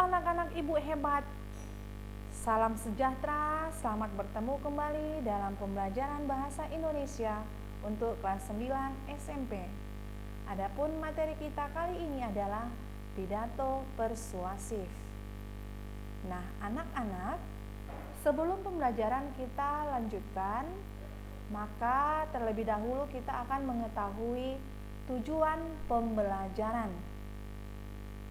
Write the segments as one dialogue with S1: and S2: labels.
S1: Halo anak-anak ibu hebat. Salam sejahtera, selamat bertemu kembali dalam pembelajaran bahasa Indonesia untuk kelas 9 SMP. Adapun materi kita kali ini adalah pidato persuasif. Nah, anak-anak, sebelum pembelajaran kita lanjutkan, maka terlebih dahulu kita akan mengetahui tujuan pembelajaran.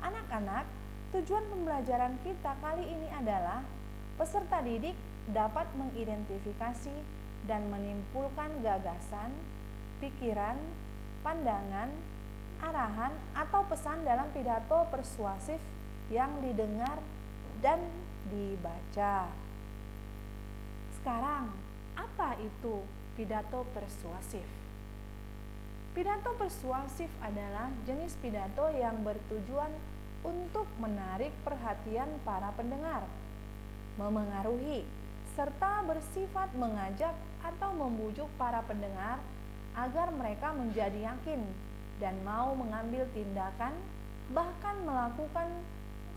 S1: Anak-anak, tujuan pembelajaran kita kali ini adalah peserta didik dapat mengidentifikasi dan menyimpulkan gagasan, pikiran, pandangan, arahan, atau pesan dalam pidato persuasif yang didengar dan dibaca. Sekarang, apa itu pidato persuasif? Pidato persuasif adalah jenis pidato yang bertujuan untuk menarik perhatian para pendengar, memengaruhi, serta bersifat mengajak atau membujuk para pendengar agar mereka menjadi yakin dan mau mengambil tindakan, bahkan melakukan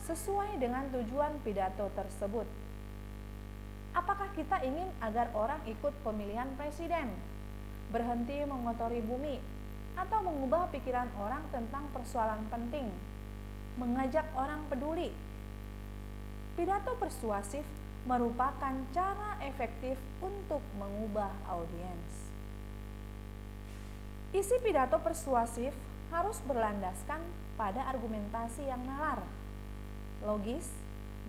S1: sesuai dengan tujuan pidato tersebut. Apakah kita ingin agar orang ikut pemilihan presiden, berhenti mengotori bumi, atau mengubah pikiran orang tentang persoalan penting, mengajak orang peduli? Pidato persuasif merupakan cara efektif untuk mengubah audiens. Isi pidato persuasif harus berlandaskan pada argumentasi yang nalar, logis,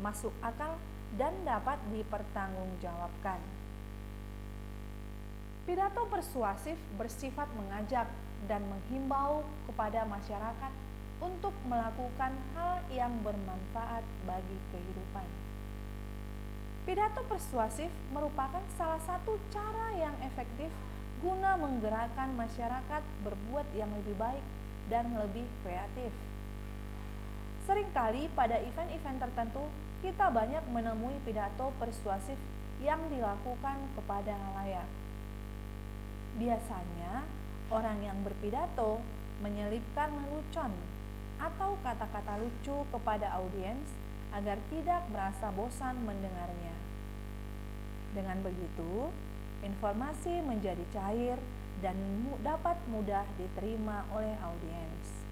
S1: masuk akal, dan dapat dipertanggungjawabkan. Pidato persuasif bersifat mengajak dan menghimbau kepada masyarakat untuk melakukan hal yang bermanfaat bagi kehidupan. Pidato persuasif merupakan salah satu cara yang efektif guna menggerakkan masyarakat berbuat yang lebih baik dan lebih kreatif. Seringkali pada event-event tertentu kita banyak menemui pidato persuasif yang dilakukan kepada halayak. Biasanya orang yang berpidato menyelipkan lelucon atau kata-kata lucu kepada audiens agar tidak merasa bosan mendengarnya. Dengan begitu, informasi menjadi cair dan dapat mudah diterima oleh audiens.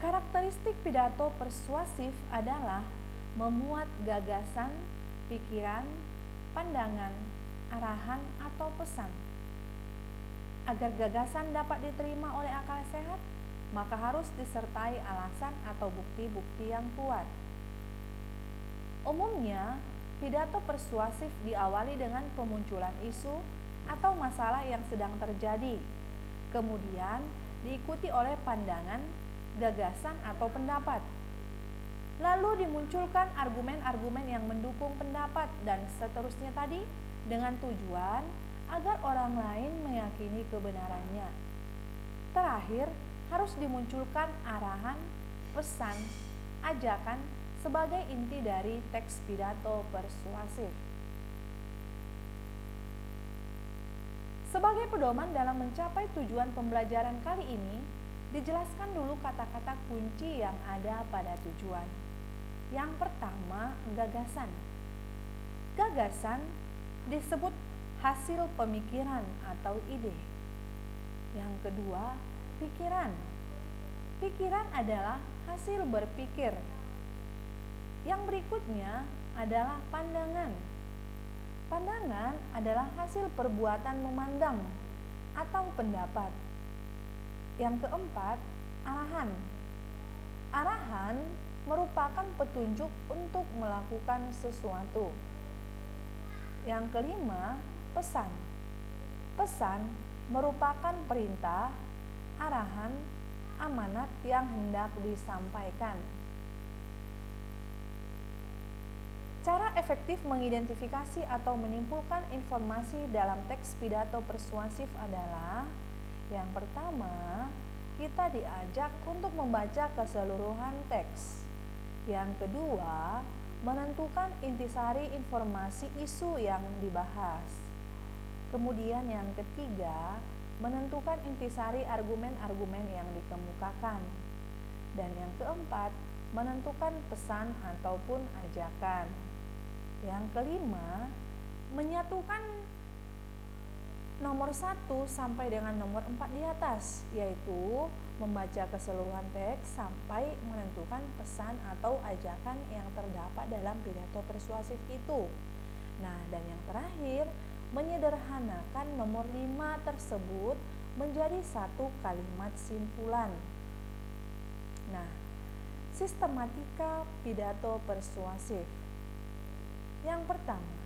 S1: Karakteristik pidato persuasif adalah memuat gagasan, pikiran, pandangan, arahan, atau pesan. Agar gagasan dapat diterima oleh akal sehat, maka harus disertai alasan atau bukti-bukti yang kuat. Umumnya, pidato persuasif diawali dengan pemunculan isu atau masalah yang sedang terjadi, kemudian diikuti oleh pandangan, gagasan, atau pendapat. Lalu dimunculkan argumen-argumen yang mendukung pendapat dan seterusnya tadi dengan tujuan agar orang lain meyakini kebenarannya. Terakhir, harus dimunculkan arahan, pesan, ajakan sebagai inti dari teks pidato persuasif. Sebagai pedoman dalam mencapai tujuan pembelajaran kali ini, dijelaskan dulu kata-kata kunci yang ada pada tujuan. Yang pertama, gagasan. Gagasan disebut hasil pemikiran atau ide. Yang kedua, pikiran. Pikiran adalah hasil berpikir. Yang berikutnya adalah pandangan. Pandangan adalah hasil perbuatan memandang atau pendapat. Yang keempat, arahan. Arahan merupakan petunjuk untuk melakukan sesuatu. Yang kelima, pesan. Pesan merupakan perintah, arahan, amanat yang hendak disampaikan. Cara efektif mengidentifikasi atau menyimpulkan informasi dalam teks pidato persuasif adalah: yang pertama, kita diajak untuk membaca keseluruhan teks. Yang kedua, menentukan intisari informasi isu yang dibahas. Kemudian yang ketiga, menentukan intisari argumen-argumen yang dikemukakan. Dan yang keempat, menentukan pesan ataupun ajakan. Yang kelima, menyatukan nomor 1 sampai dengan nomor 4 di atas, yaitu membaca keseluruhan teks sampai menentukan pesan atau ajakan yang terdapat dalam pidato persuasif itu. Nah, dan yang terakhir, menyederhanakan nomor 5 tersebut menjadi satu kalimat simpulan. Nah, sistematika pidato persuasif. Yang pertama,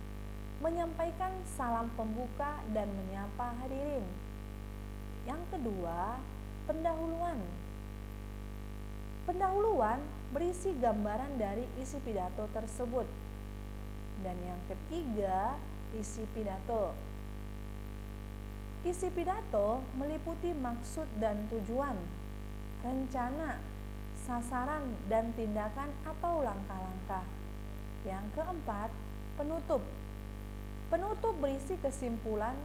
S1: menyampaikan salam pembuka dan menyapa hadirin. Yang kedua, pendahuluan. Pendahuluan berisi gambaran dari isi pidato tersebut. Dan yang ketiga, isi pidato. Isi pidato meliputi maksud dan tujuan, rencana, sasaran, dan tindakan atau langkah-langkah. Yang keempat, penutup. Penutup berisi kesimpulan,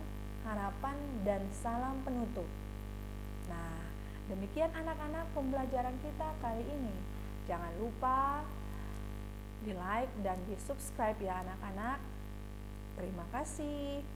S1: harapan, dan salam penutup. Nah, demikian anak-anak pembelajaran kita kali ini. Jangan lupa di like dan di subscribe ya anak-anak. Terima kasih.